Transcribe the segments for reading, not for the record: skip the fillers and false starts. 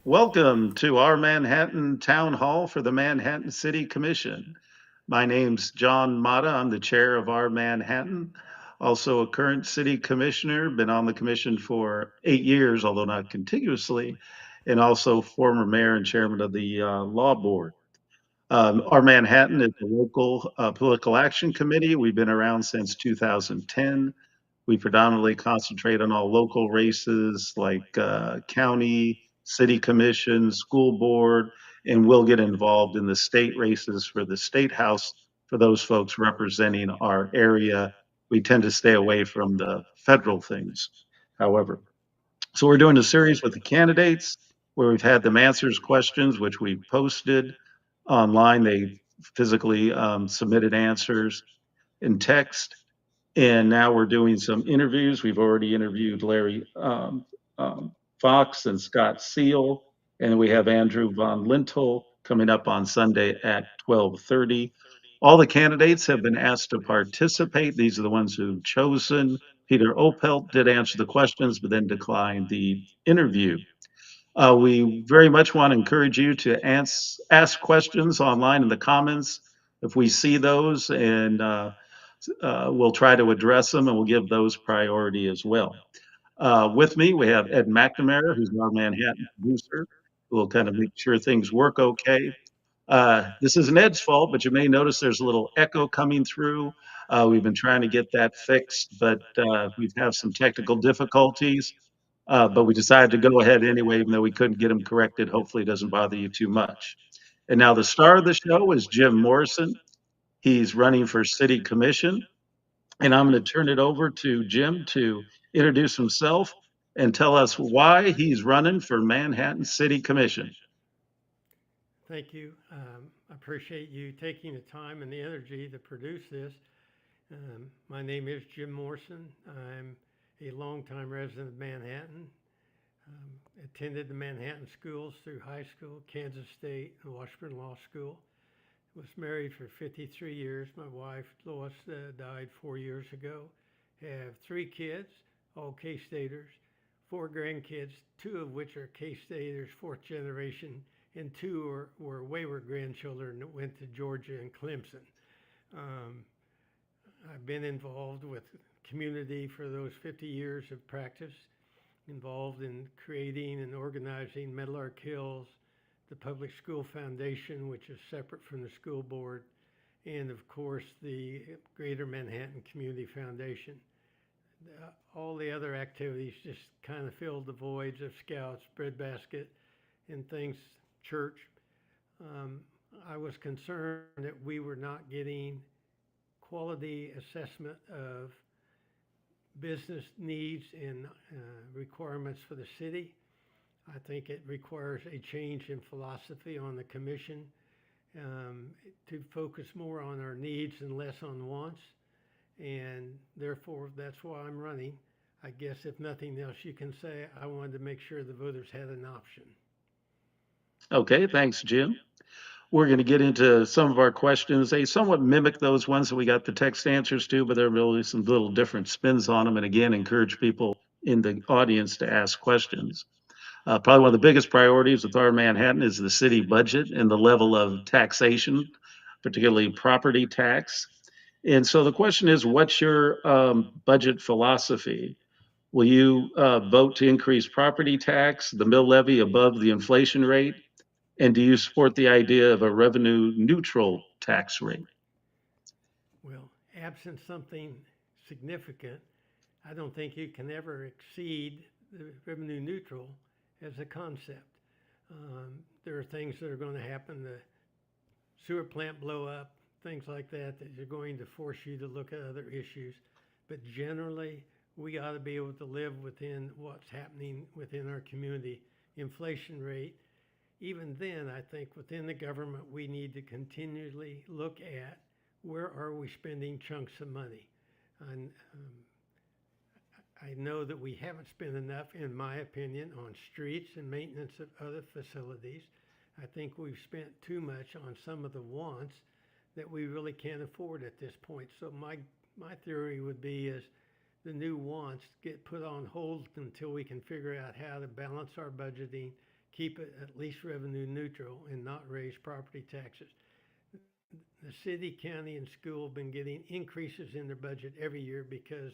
Welcome to our Manhattan Town Hall for the Manhattan City Commission. My name's John Mata. I'm the chair of our Manhattan, also a current city commissioner, been on the commission for 8 years, although not contiguously, and also former mayor and chairman of the law board. Our Manhattan is a local political action committee. We've been around since 2010. We predominantly concentrate on all local races like county, city commission, school board, and we'll get involved in the state races for the state house for those folks representing our area. We tend to stay away from the federal things, however. So we're doing a series with the candidates where we've had them answers questions, which we've posted online. They physically submitted answers in text. And now we're doing some interviews. We've already interviewed Larry Fox and Scott Seel, and we have Andrew Von Lintel coming up on Sunday at 12:30. All the candidates have been asked to participate. These are the ones who've chosen. Peter Opelt did answer the questions, but then declined the interview. We very much want to encourage you to ask questions online in the comments if we see those, and we'll try to address them and we'll give those priority as well. With me, we have Ed McNamara, who's our Manhattan producer, who will kind of make sure things work okay. This isn't Ed's fault, but you may notice there's a little echo coming through. We've been trying to get that fixed, but we've had some technical difficulties. But we decided to go ahead anyway, even though we couldn't get them corrected. Hopefully, it doesn't bother you too much. And now the star of the show is Jim Morrison. He's running for city commission. And I'm going to turn it over to Jim to introduce himself and tell us why he's running for Manhattan City Commission. Thank you. I appreciate you taking the time and the energy to produce this. My name is Jim Morrison. I'm a longtime resident of Manhattan. Attended the Manhattan schools through high school, Kansas State, and Washburn Law School. Was married for 53 years. My wife, Lois, died 4 years ago. Have 3 kids, all K-Staters, 4 grandkids, 2 of which are K-Staters, fourth generation, and 2 were wayward grandchildren that went to Georgia and Clemson. Um, I've been involved with community for those 50 years of practice, involved in creating and organizing Meadowlark Hills, the Public School Foundation, which is separate from the school board, and of course the Greater Manhattan Community Foundation. All the other activities just kind of filled the voids of Scouts, Breadbasket, and things, church. Um, I was concerned that we were not getting quality assessment of business needs and requirements for the city. I think it requires a change in philosophy on the commission um, to focus more on our needs and less on wants. And therefore, that's why I'm running. I guess if nothing else, you can say I wanted to make sure the voters had an option. Okay, thanks, Jim. We're going to get into some of our questions. They somewhat mimic those ones that we got the text answers to, but there are really some little different spins on them. And again, encourage people in the audience to ask questions. Probably one of the biggest priorities with our Manhattan is the city budget and the level of taxation, particularly property tax. And so the question is, what's your budget philosophy? Will you vote to increase property tax, the mill levy above the inflation rate? And do you support the idea of a revenue neutral tax rate? Well, absent something significant, I don't think you can ever exceed the revenue neutral as a concept. There are things that are going to happen, the sewer plant blow up, things like that, that are going to force you to look at other issues. But generally, we ought to be able to live within what's happening within our community. Inflation rate, even then, I think within the government, we need to continually look at where are we spending chunks of money. And I know that we haven't spent enough, in my opinion, on streets and maintenance of other facilities. I think we've spent too much on some of the wants that we really can't afford at this point. So my theory would be is the new wants get put on hold until we can figure out how to balance our budgeting keep it at least revenue neutral and not raise property taxes. The city, county, and school have been getting increases in their budget every year because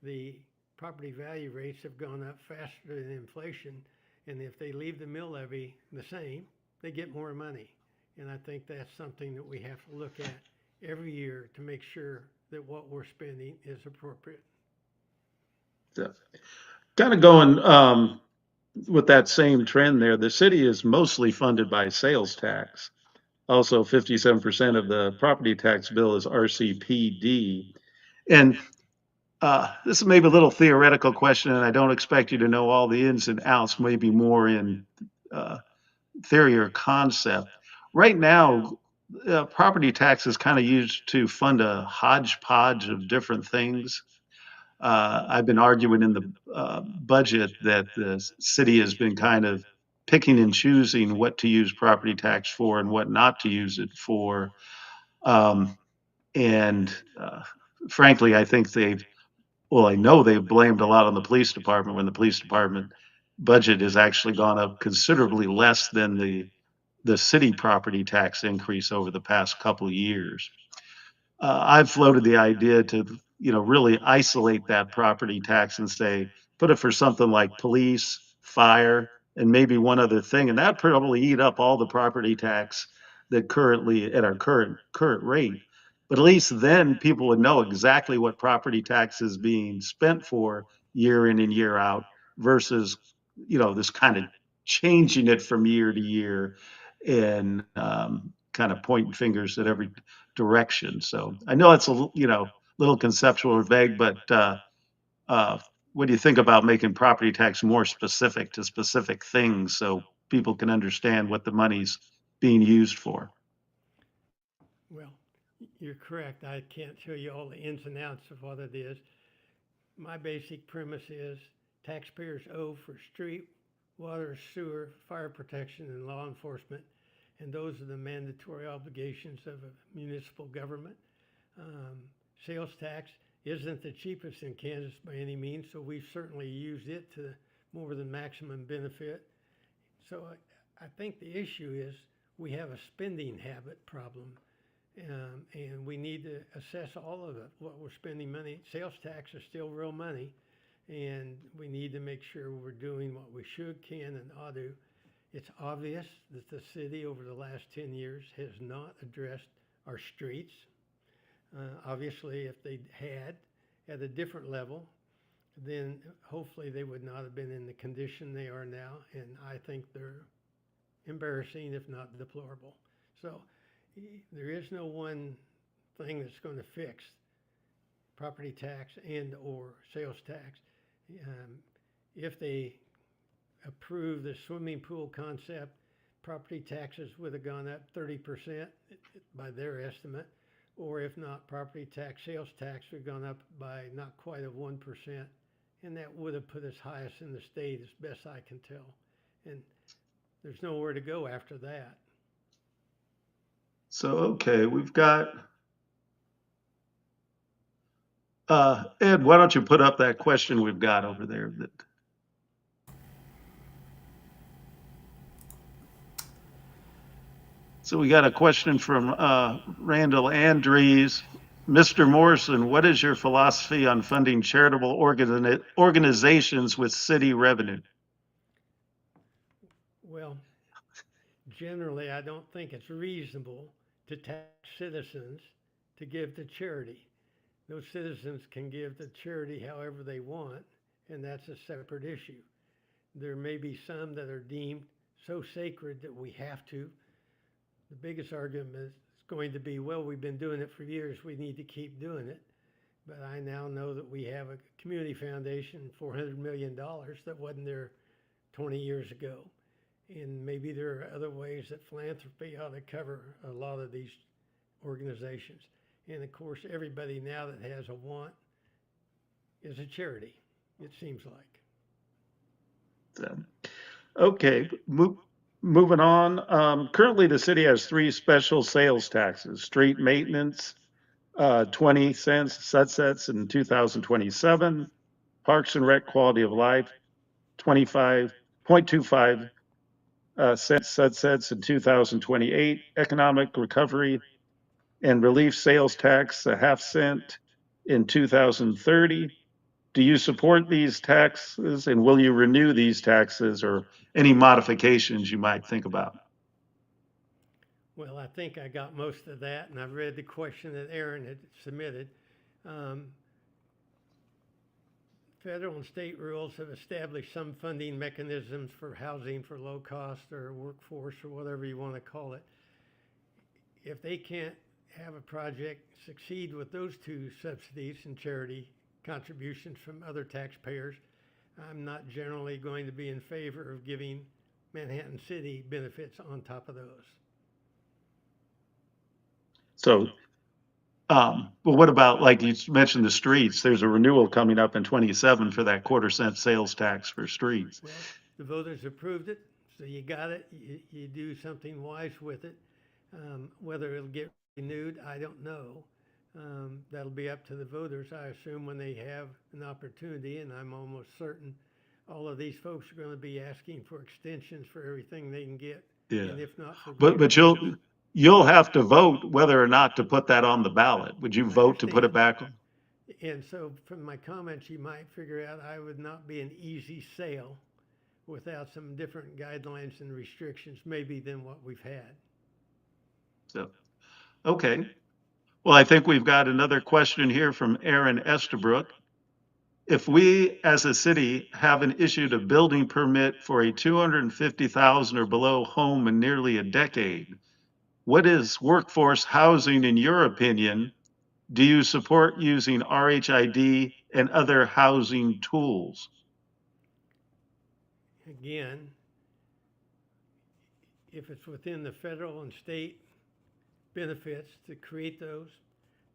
the property value rates have gone up faster than inflation. And if they leave the mill levy the same, they get more money. And I think that's something that we have to look at every year to make sure that what we're spending is appropriate. So, kind of going with that same trend there, the city is mostly funded by sales tax. Also, 57% of the property tax bill is RCPD. And this is maybe a little theoretical question, and I don't expect you to know all the ins and outs, maybe more in uh, theory or concept. Right now, property tax is kind of used to fund a hodgepodge of different things. I've been arguing in the budget that the city has been kind of picking and choosing what to use property tax for and what not to use it for. Um, and frankly, I think well, I know they've blamed a lot on the police department when the police department budget has actually gone up considerably less than the city property tax increase over the past couple of years. I've floated the idea to, really isolate that property tax and say, put it for something like police, fire, and maybe one other thing, and that probably eat up all the property tax that currently at our current rate. But at least then people would know exactly what property tax is being spent for year in and year out versus, this kind of changing it from year to year and kind of pointing fingers at every direction. So I know it's little conceptual or vague, but uh, what do you think about making property tax more specific to specific things so people can understand what the money's being used for? Well, you're correct. I can't tell you all the ins and outs of what it is. My basic premise is taxpayers owe for street, water, sewer, fire protection, and law enforcement, and those are the mandatory obligations of a municipal government. Um, Sales tax isn't the cheapest in Kansas by any means, so we've certainly used it to more than maximum benefit. So I think the issue is we have a spending habit problem, and we need to assess all of it, what we're spending money. Sales tax is still real money, and we need to make sure we're doing what we should, can, and ought to. It's obvious that the city over the last 10 years has not addressed our streets. Obviously, if they had at a different level, then hopefully they would not have been in the condition they are now. And I think they're embarrassing, if not deplorable. So there is no one thing that's going to fix property tax and or sales tax. Um, if they approve the swimming pool concept, property taxes would have gone up 30% by their estimate. Or if not, property tax, sales tax would have gone up by not quite a 1%. And that would have put us highest in the state as best I can tell. And there's nowhere to go after that. So, okay, we've got Ed, why don't you put up that question we've got over there? So we got a question from Randall Andrews. Mr. Morrison, what is your philosophy on funding charitable organizations with city revenue? Well, generally, I don't think it's reasonable to tax citizens to give to charity. Those citizens can give to charity however they want, and that's a separate issue. There may be some that are deemed so sacred that we have to. The biggest argument is going to be, well, we've been doing it for years, we need to keep doing it. But I now know that we have a community foundation, $400 million, that wasn't there 20 years ago. And maybe there are other ways that philanthropy ought to cover a lot of these organizations. And of course, everybody now that has a want is a charity, it seems like. So, okay, moving on. Currently, the city has three special sales taxes: street maintenance, 20 cents, sunsets in 2027, parks and rec quality of life, 25.25 sunsets in 2028, economic recovery and relief sales tax a half cent in 2030. Do you support these taxes and will you renew these taxes or any modifications you might think about? Well, I think I got most of that, and I've read the question that Aaron had submitted. Um, Federal and state rules have established some funding mechanisms for housing for low cost or workforce or whatever you want to call it. If they can't have a project succeed with those two subsidies and charity contributions from other taxpayers, I'm not generally going to be in favor of giving Manhattan City benefits on top of those. So, well, what about, like you mentioned, the streets? There's a renewal coming up in 27 for that quarter cent sales tax for streets. Well, the voters approved it, so you got it. You do something wise with it. Whether it'll get renewed, I don't know. That'll be up to the voters, I assume, when they have an opportunity, and I'm almost certain all of these folks are going to be asking for extensions for everything they can get, Yeah. and if not for But greater rates. you'll have to vote whether or not to put that on the ballot. Would you I vote to put it understand. back on? And so from my comments, you might figure out I would not be an easy sale without some different guidelines and restrictions maybe than what we've had. So, okay. Well, I think we've got another question here from Aaron Estabrook. If we as a city haven't issued a building permit for a 250,000 or below home in nearly a decade, what is workforce housing in your opinion? Do you support using RHID and other housing tools? Again, if it's within the federal and state benefits to create those,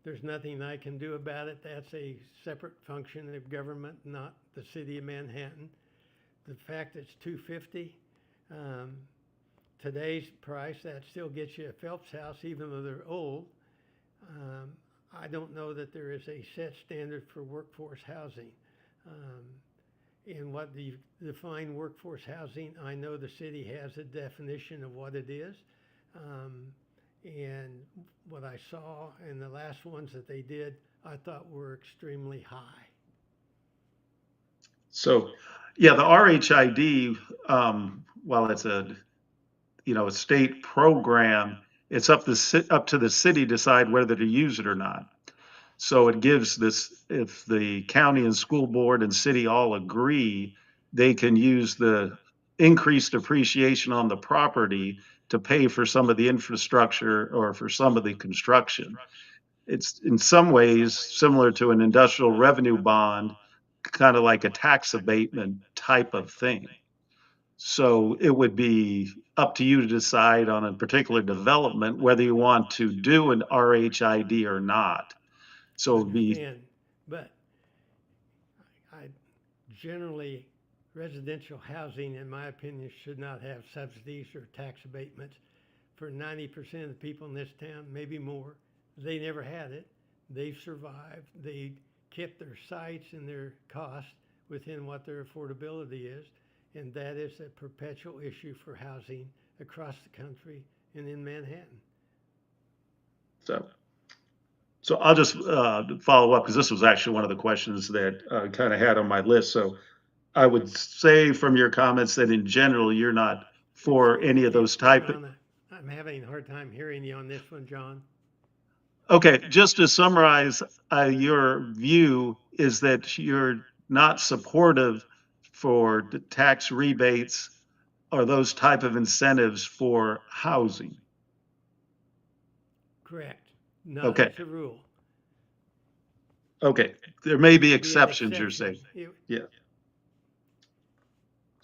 there's nothing I can do about it. That's a separate function of government, not the city of Manhattan. The fact it's 250, um, today's price, that still gets you a Phelps house, even though they're old. Um, I don't know that there is a set standard for workforce housing. Um, and what do you define workforce housing? I know the city has a definition of what it is. Um, and what I saw in the last ones that they did, I thought were extremely high. So, yeah, the RHID, while it's a state program, it's up to the city decide whether to use it or not. So it gives this, if the county and school board and city all agree, they can use the increased appreciation on the property to pay for some of the infrastructure or for some of the construction. It's in some ways similar to an industrial revenue bond, kind of like a tax abatement type of thing. So it would be up to you to decide on a particular development whether you want to do an RHID or not. So I it would be, understand, but I generally, residential housing, in my opinion, should not have subsidies or tax abatements. For 90% of the people in this town, maybe more, they never had it. They've survived. They kept their sites and their costs within what their affordability is. And that is a perpetual issue for housing across the country and in Manhattan. so. So I'll just follow up because this was actually one of the questions that I kind of had on my list. So I would say from your comments that in general, you're not for any of those type of. John, I'm having a hard time hearing you on this one, John. Okay, just to summarize, your view is that you're not supportive for the tax rebates or those type of incentives for housing. Correct. Not Okay, as a rule. okay. There may be Be an exceptions, you're exception. saying. Yeah.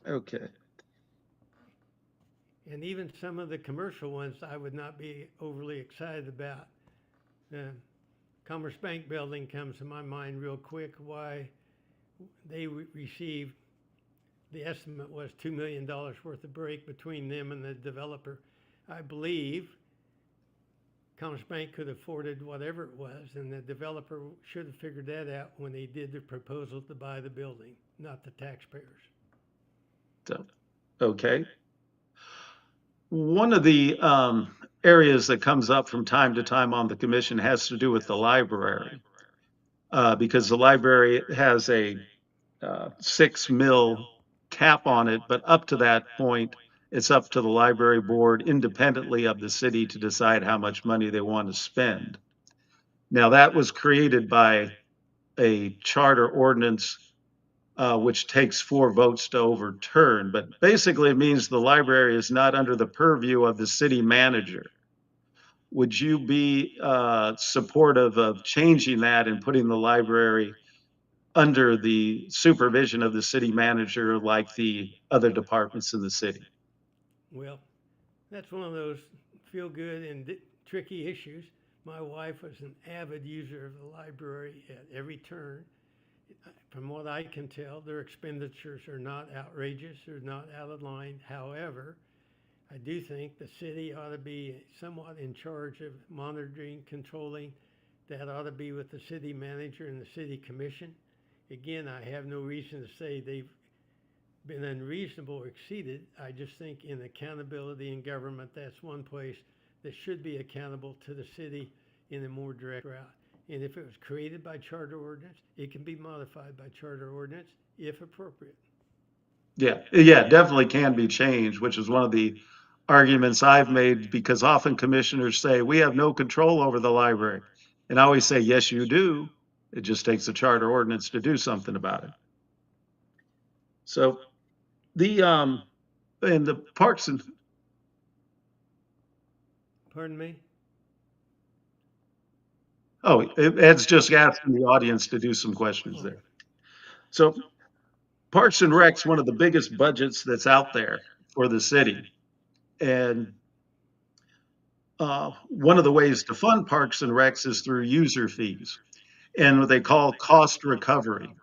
Okay. And even some of the commercial ones, I would not be overly excited about. The Commerce Bank building comes to my mind real quick. Why they received, the estimate was $2 million worth of break between them and the developer. I believe Commerce Bank could have afforded whatever it was, and the developer should have figured that out when they did the proposal to buy the building, not the taxpayers. So, okay. One of the areas that comes up from time to time on the commission has to do with the library, because the library has a 6 mil cap on it, but up to that point, it's up to the library board independently of the city to decide how much money they want to spend. Now, that was created by a charter ordinance, which takes 4 votes to overturn. But basically, it means the library is not under the purview of the city manager. Would you be supportive of changing that and putting the library under the supervision of the city manager like the other departments in the city? Well, that's one of those feel good and tricky issues. My wife was an avid user of the library at every turn. From what I can tell, their expenditures are not outrageous or not out of line. However, I do think the city ought to be somewhat in charge of monitoring, controlling. That ought to be with the city manager and the city commission. Again, I have no reason to say they've been unreasonable or exceeded. I just think in accountability in government, that's one place that should be accountable to the city in a more direct route. And if it was created by charter ordinance, it can be modified by charter ordinance if appropriate. Yeah, yeah, definitely can be changed, which is one of the arguments I've made because often commissioners say, we have no control over the library. And I always say, yes, you do. It just takes a charter ordinance to do something about it. So the and the parks and Pardon me? oh, Ed's just asking the audience to do some questions Oh, there. So Parks and Rec's one of the biggest budgets that's out there for the city. And one of the ways to fund Parks and Recs is through user fees and what they call cost recovery,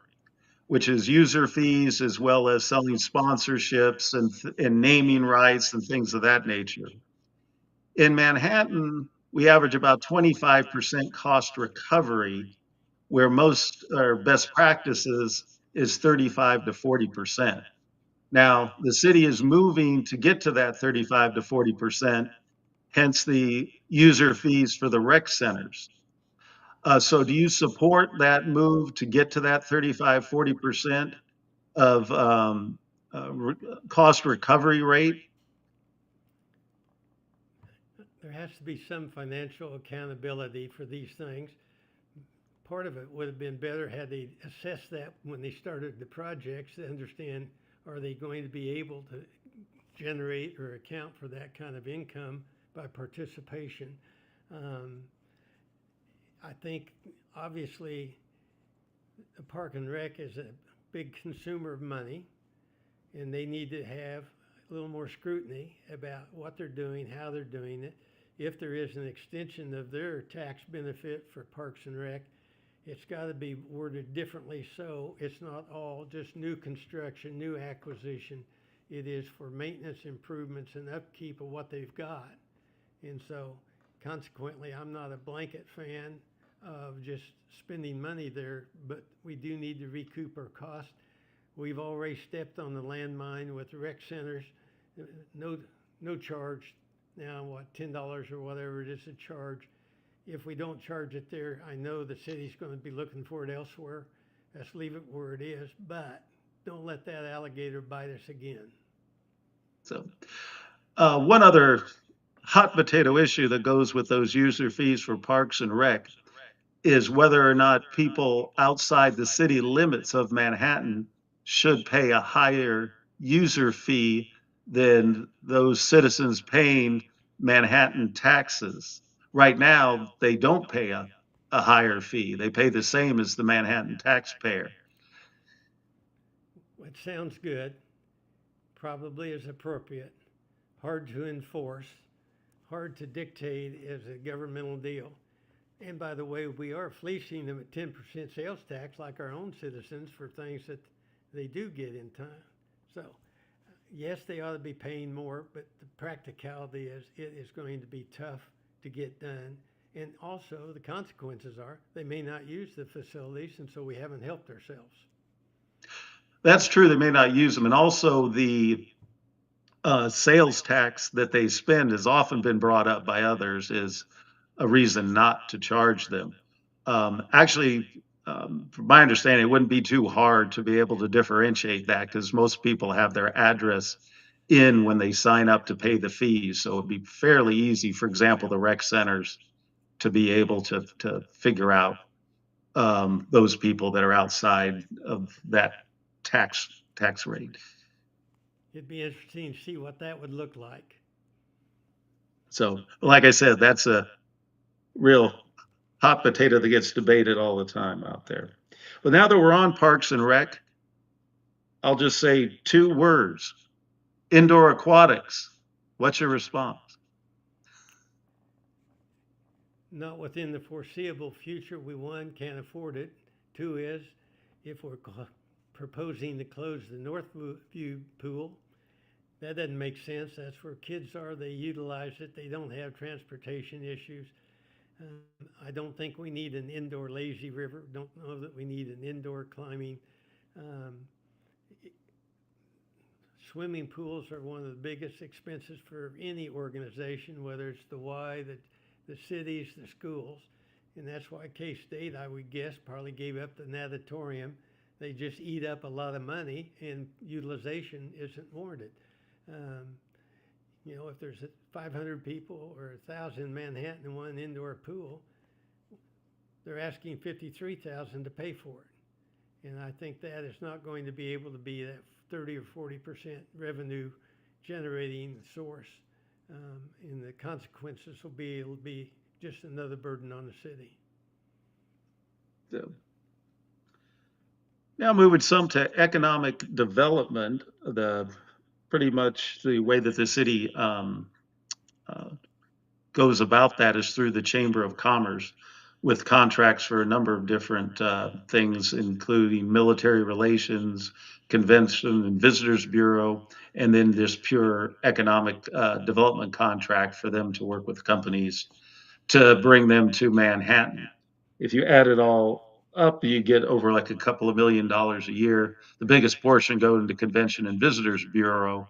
which is user fees as well as selling sponsorships and naming rights and things of that nature. In Manhattan, we average about 25% cost recovery, where most or best practices is 35 to 40%. Now, the city is moving to get to that 35 to 40%, hence the user fees for the rec centers. So do you support that move to get to that 35, 40% of cost recovery rate? there has to be some financial accountability for these things. Part of it would have been better had they assessed that when they started the projects to understand, are they going to be able to generate or account for that kind of income by participation. Um, I think obviously the Park and Rec is a big consumer of money, and they need to have a little more scrutiny about what they're doing, how they're doing it. If there is an extension of their tax benefit for Parks and Rec, it's got to be worded differently so it's not all just new construction, new acquisition. It is for maintenance improvements and upkeep of what they've got. And so consequently, I'm not a blanket fan of just spending money there, but we do need to recoup our cost. We've already stepped on the landmine with the rec centers. No, no charge. Now, what, $10 or whatever it is a charge. If we don't charge it there, I know the city's going to be looking for it elsewhere. Let's leave it where it is, but don't let that alligator bite us again. So, one other hot potato issue that goes with those user fees for Parks and Rec is whether or not people outside the city limits of Manhattan should pay a higher user fee than those citizens paying Manhattan taxes. Right now, they don't pay a higher fee. They pay the same as the Manhattan taxpayer. It sounds good, probably is appropriate, hard to enforce, hard to dictate as a governmental deal. And by the way, we are fleecing them at 10% sales tax like our own citizens for things that they do get in time. So, yes, they ought to be paying more, but the practicality is it is going to be tough to get done. And also, the consequences are they may not use the facilities, and so we haven't helped ourselves. That's true. They may not use them. And also, the sales tax that they spend has often been brought up by others is a reason not to charge them. Actually, from my understanding, it wouldn't be too hard to be able to differentiate that because most people have their address in when they sign up to pay the fees. So it'd be fairly easy, for example, the rec centers to be able to figure out those people that are outside of that tax tax rate. It'd be interesting to see what that would look like. So, like I said, that's a real hot potato that gets debated all the time out there. But now that we're on Parks and Rec, I'll just say two words: indoor aquatics. What's your response? Not within the foreseeable future. We, one, can't afford it. Two is, if we're proposing to close the Northview pool, that doesn't make sense. That's where kids are. They utilize it. They don't have transportation issues. I don't think we need an indoor lazy river. Don't know that we need an indoor climbing. Um, Swimming pools are one of the biggest expenses for any organization, whether it's the Y, the cities, the schools. And that's why K-State, I would guess, probably gave up the natatorium. They just eat up a lot of money and utilization isn't warranted. Um, if there's 500 people or 1,000 in Manhattan in one indoor pool, they're asking 53,000 to pay for it. And I think that is not going to be able to be that 30 or 40% revenue generating source. And the consequences will be, it'll be just another burden on the city. So, now moving some to economic development, the pretty much the way that the city uh, goes about that is through the Chamber of Commerce with contracts for a number of different things, including military relations, convention and visitors bureau, and then this pure economic development contract for them to work with companies to bring them to Manhattan. If you add it all up, you get over like a couple of $1 million a year. The biggest portion going to convention and visitors bureau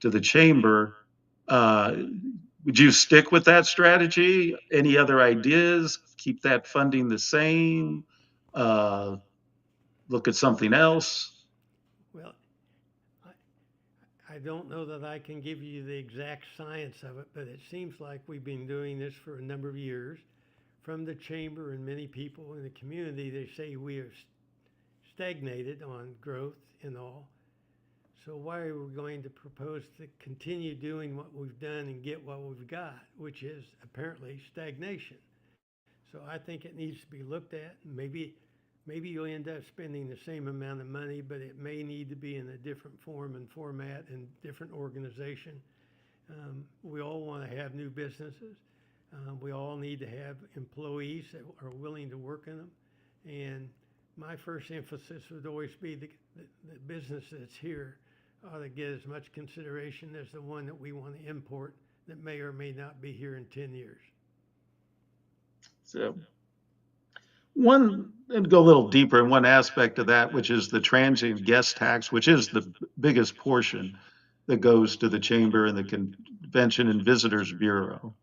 to the chamber. Uh, would you stick with that strategy? Any other ideas? Keep that funding the same? Uh, Look at something else? Well, I don't know that I can give you the exact science of it, but it seems like we've been doing this for a number of years. From the chamber and many people in the community, they say we have stagnated on growth and all. So why are we going to propose to continue doing what we've done and get what we've got, which is apparently stagnation? So I think it needs to be looked at. Maybe you'll end up spending the same amount of money, but it may need to be in a different form and format and different organization. We all want to have new businesses. We all need to have employees that are willing to work in them. And my first emphasis would always be the business that's here ought to get as much consideration as the one that we want to import that may or may not be here in 10 years. So, one, and go a little deeper in one aspect of that, which is the transient guest tax, which is the biggest portion that goes to the chamber and the convention and visitors bureau.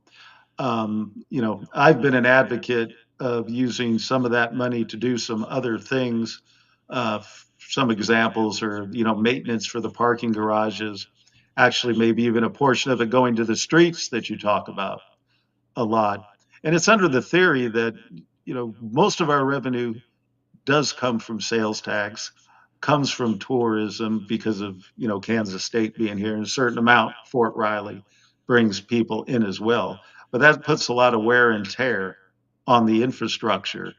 I've been an advocate of using some of that money to do some other things. Some examples are, maintenance for the parking garages, actually, maybe even a portion of it going to the streets that you talk about a lot. And it's under the theory that, most of our revenue does come from sales tax, comes from tourism because of, Kansas State being here, and a certain amount, Fort Riley brings people in as well. But that puts a lot of wear and tear on the infrastructure.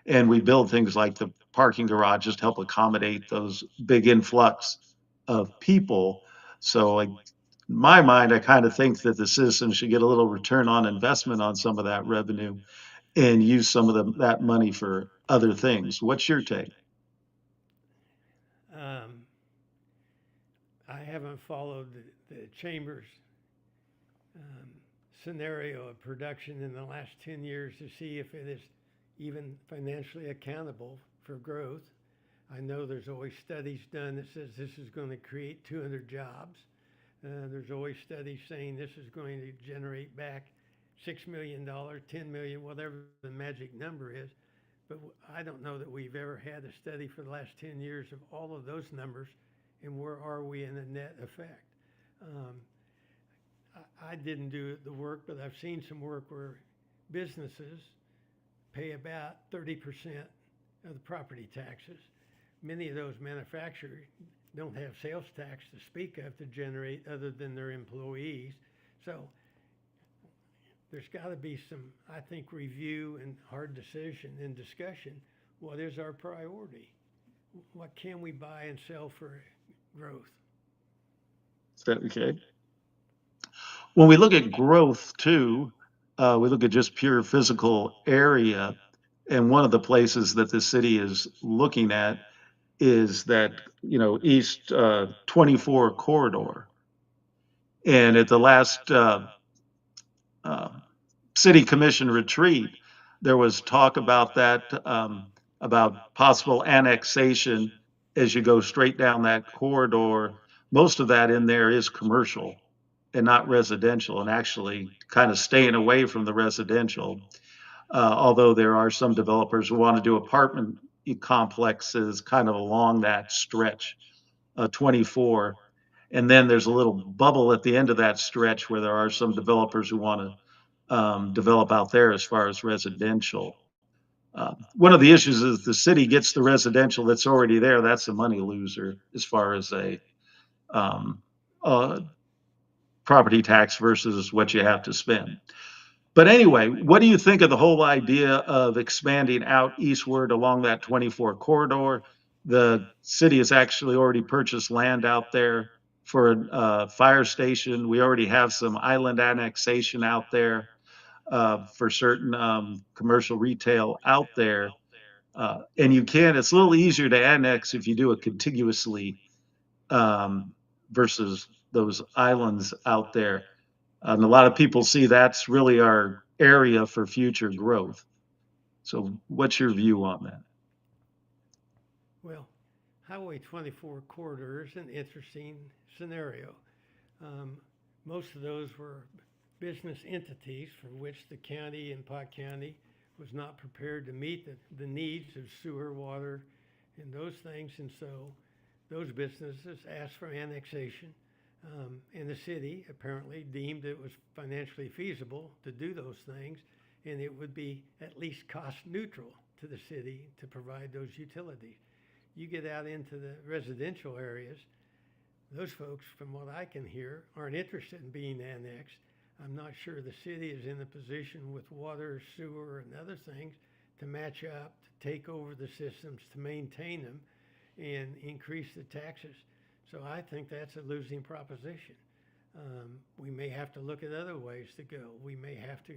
And we build things like the parking garages to help accommodate those big influx of people. So, like, in my mind, I kind of think that the citizens should get a little return on investment on some of that revenue and use some of that money for other things. What's your take? Um, I haven't followed the chamber's um, scenario of production in the last 10 years to see if it is even financially accountable for growth. I know there's always studies done that says this is going to create 200 jobs. There's always studies saying this is going to generate back $6 million, 10 million, whatever the magic number is. But I don't know that we've ever had a study for the last 10 years of all of those numbers and where are we in the net effect. Um, I didn't do the work, but I've seen some work where businesses pay about 30% of the property taxes. Many of those manufacturers don't have sales tax to speak of to generate other than their employees. So there's got to be some, I think, review and hard decision and discussion. What is our priority? What can we buy and sell for growth? Okay. When we look at growth too, we look at just pure physical area. And one of the places that the city is looking at is that, East 24 corridor. And at the last uh, city commission retreat, there was talk about that, about possible annexation as you go straight down that corridor. Most of that in there is commercial and not residential, and actually kind of staying away from the residential. Although there are some developers who want to do apartment complexes kind of along that stretch, 24. And then there's a little bubble at the end of that stretch where there are some developers who want to develop out there as far as residential. One of the issues is the city gets the residential that's already there. That's a money loser as far as a um, uh, property tax versus what you have to spend. But anyway, what do you think of the whole idea of expanding out eastward along that 24 corridor? The city has actually already purchased land out there for a fire station. We already have some island annexation out there for certain commercial retail out there. And it's a little easier to annex if you do it contiguously um, versus those islands out there. And a lot of people see that's really our area for future growth. So, what's your view on that? Well, Highway 24 corridor is an interesting scenario. Um, Most of those were business entities for which the county and Pot County was not prepared to meet the needs of sewer, water, and those things. And so those businesses asked for annexation. And the city apparently deemed it was financially feasible to do those things, and it would be at least cost neutral to the city to provide those utilities. You get out into the residential areas, those folks, from what I can hear, aren't interested in being annexed. I'm not sure the city is in a position with water, sewer, and other things to match up, to take over the systems, to maintain them, and increase the taxes. So I think that's a losing proposition. We may have to look at other ways to go. We may have to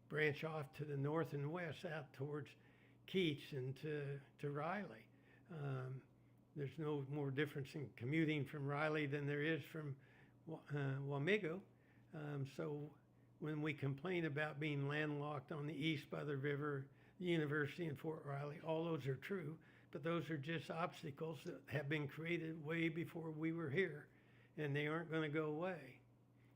branch off to the north and west out towards Keats and to Riley. Um, there's no more difference in commuting from Riley than there is from Wamego. So when we complain about being landlocked on the east by the river, the university in Fort Riley, all those are true, but those are just obstacles that have been created way before we were here, and they aren't going to go away.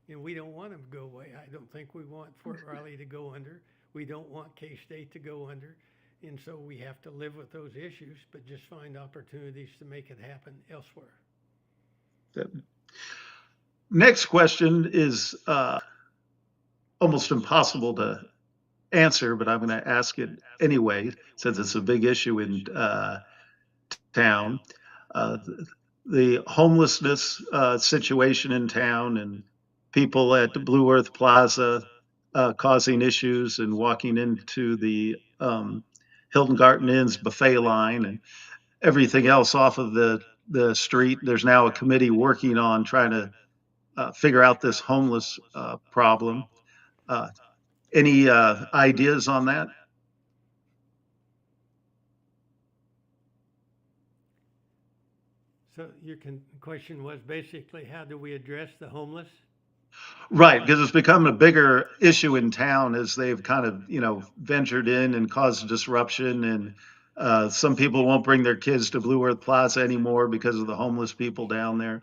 And we don't want them to go away. I don't think we want Fort Riley to go under. We don't want K-State to go under. And so we have to live with those issues, but just find opportunities to make it happen elsewhere. Next question is almost impossible to answer, but I'm going to ask it anyway, since it's a big issue in town. Uh, the homelessness situation in town and people at the Blue Earth Plaza causing issues and walking into the Hilton Garden Inn's buffet line and everything else off of the street. There's now a committee working on trying to figure out this homeless problem. Uh, any ideas on that? So your question was basically, how do we address the homeless? Right, because it's become a bigger issue in town as they've kind of, ventured in and caused disruption. And some people won't bring their kids to Blue Earth Plaza anymore because of the homeless people down there.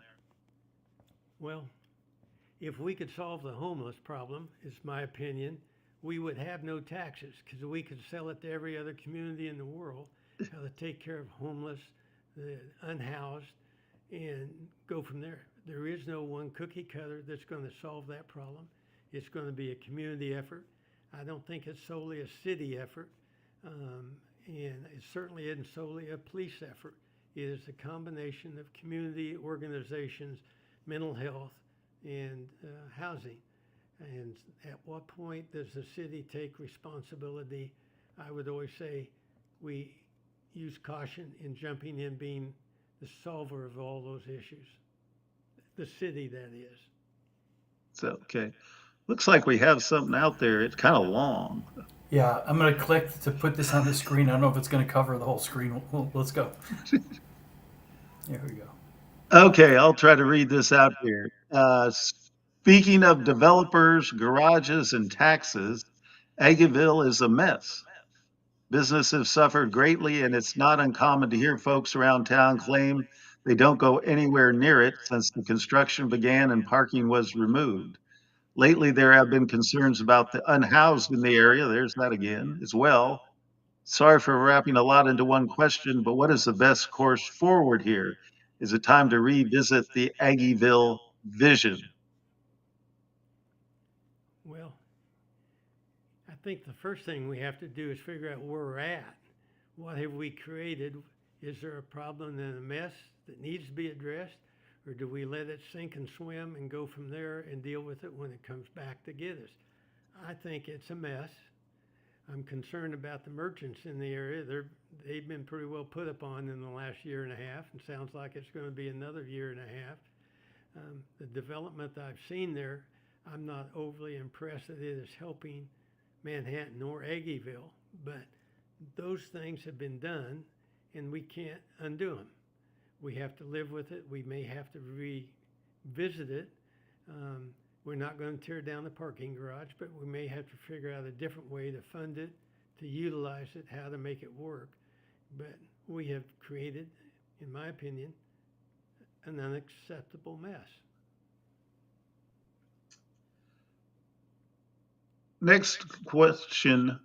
Well, if we could solve the homeless problem, is my opinion, we would have no taxes because we could sell it to every other community in the world how to take care of homeless, the unhoused, and go from there. There is no one cookie cutter that's going to solve that problem. It's going to be a community effort. I don't think it's solely a city effort, um, and it certainly isn't solely a police effort. It is a combination of community organizations, mental health, and housing. And at what point does the city take responsibility? I would always say we use caution in jumping in being the solver of all those issues. The city, that is. So, okay. Looks like we have something out there. It's kind of long. Yeah, I'm gonna click to put this on the screen. I don't know if it's gonna cover the whole screen. Well, let's go. There we go. Okay, I'll try to read this out here. Speaking of developers, garages, and taxes, Aggieville is a mess. Business have suffered greatly, and it's not uncommon to hear folks around town claim they don't go anywhere near it since the construction began and parking was removed. Lately, there have been concerns about the unhoused in the area. There's that again, as well. Sorry for wrapping a lot into one question, but what is the best course forward here? Is it time to revisit the Aggieville vision? Well, I think the first thing we have to do is figure out where we're at. What have we created? Is there a problem and a mess that needs to be addressed? Or do we let it sink and swim and go from there and deal with it when it comes back to get us? I think it's a mess. I'm concerned about the merchants in the area. They've been pretty well put upon in the last year and a half, and sounds like it's going to be another year and a half. The development that I've seen there, I'm not overly impressed that it is helping Manhattan or Aggieville, but those things have been done, and we can't undo them. We have to live with it. We may have to revisit it. Um, we're not going to tear down the parking garage, but we may have to figure out a different way to fund it, to utilize it, how to make it work. But we have created, in my opinion, an unacceptable mess. Next question.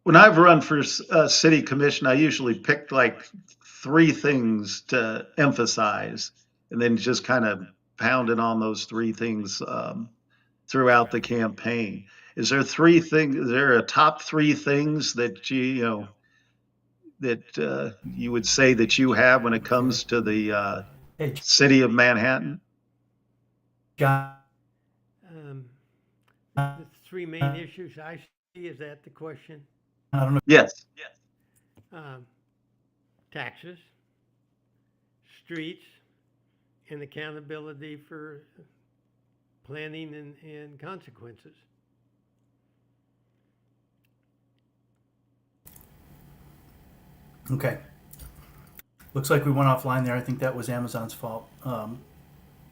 When I've run for city commission, I usually pick like three things to emphasize and then just kind of pounded on those three things throughout the campaign. Is there three things? Is there a top three things that that you would say that you have when it Okay. comes to the Hey, city of Manhattan? John. Um, I the three main issues I see, is that the question? don't know. Yes. Um, taxes, streets, and accountability for planning and consequences. Okay. Looks like we went offline there. I think that was Amazon's fault.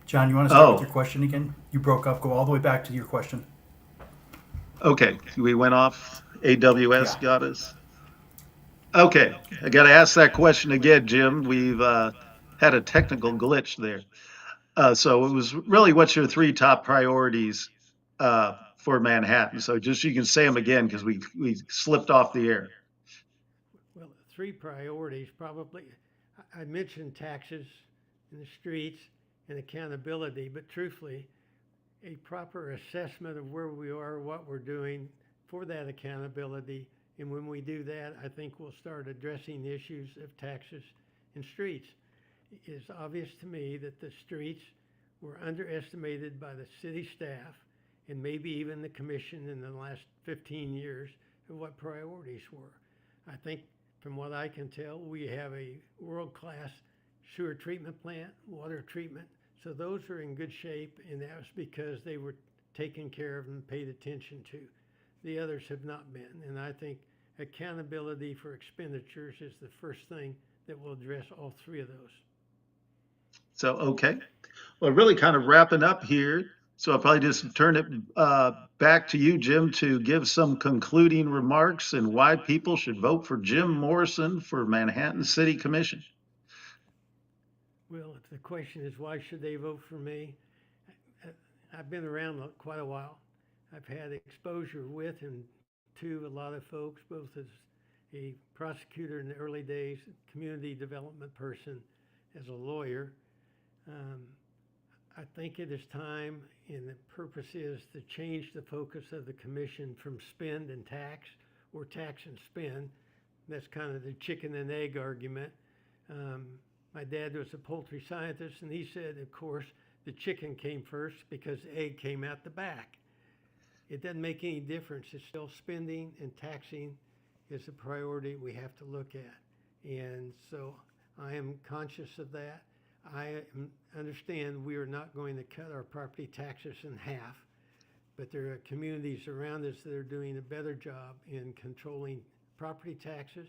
John, you want to start with Oh, your question again? You broke up. Go all the way back to your question. okay. We went off. AWS Yeah. got us. Okay. I got to ask that question again, Jim. We've had a technical glitch there. So it was really what's your three top priorities for Manhattan? So just you can say them again because we slipped off the air. Well, three priorities probably. I mentioned taxes and the streets and accountability, but truthfully, a proper assessment of where we are, what we're doing for that accountability. And when we do that, I think we'll start addressing the issues of taxes and streets. It's obvious to me that the streets were underestimated by the city staff and maybe even the commission in the last 15 years of what priorities were. I think from what I can tell, we have a world-class sewer treatment plant, water treatment. So those are in good shape, and that was because they were taken care of and paid attention to. The others have not been, and I think accountability for expenditures is the first thing that will address all three of those. So, okay. Well, really kind of wrapping up here. So I'll probably just turn it back to you, Jim, to give some concluding remarks and why people should vote for Jim Morrison for Manhattan City Commission. Well, if the question is why should they vote for me, I've been around quite a while. I've had exposure with and to a lot of folks, both as a prosecutor in the early days, community development person, as a lawyer. Um, I think it is time, and the purpose is to change the focus of the commission from spend and tax, or tax and spend. That's kind of the chicken and egg argument. Um, my dad was a poultry scientist, and he said, of course, the chicken came first because the egg came out the back. It doesn't make any difference. It's still spending, and taxing is a priority we have to look at. And so I am conscious of that. I understand we are not going to cut our property taxes in half, but there are communities around us that are doing a better job in controlling property taxes.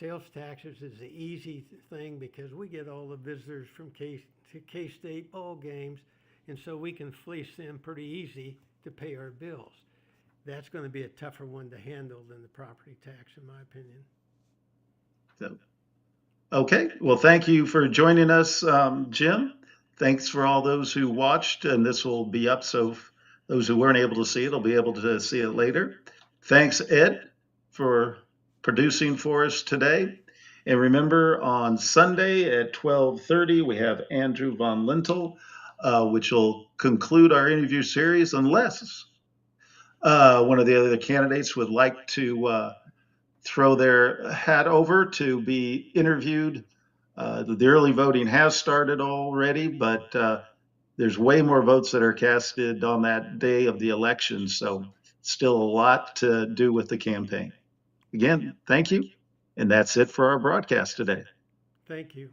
Sales taxes is the easy thing because we get all the visitors from K-State ball games, and so we can fleece them pretty easy to pay our bills. That's going to be a tougher one to handle than the property tax, in my opinion. So, okay, well, thank you for joining us, Jim. Thanks for all those who watched, and this will be up, so those who weren't able to see it will be able to see it later. Thanks, Ed, for producing for us today. And remember, on Sunday at 12:30, we have Andrew Von Lintel, which will conclude our interview series, unless one of the other candidates would like to throw their hat over to be interviewed. The early voting has started already, but there's way more votes that are casted on that day of the election. So still a lot to do with the campaign. Again, thank you. And that's it for our broadcast today. Thank you.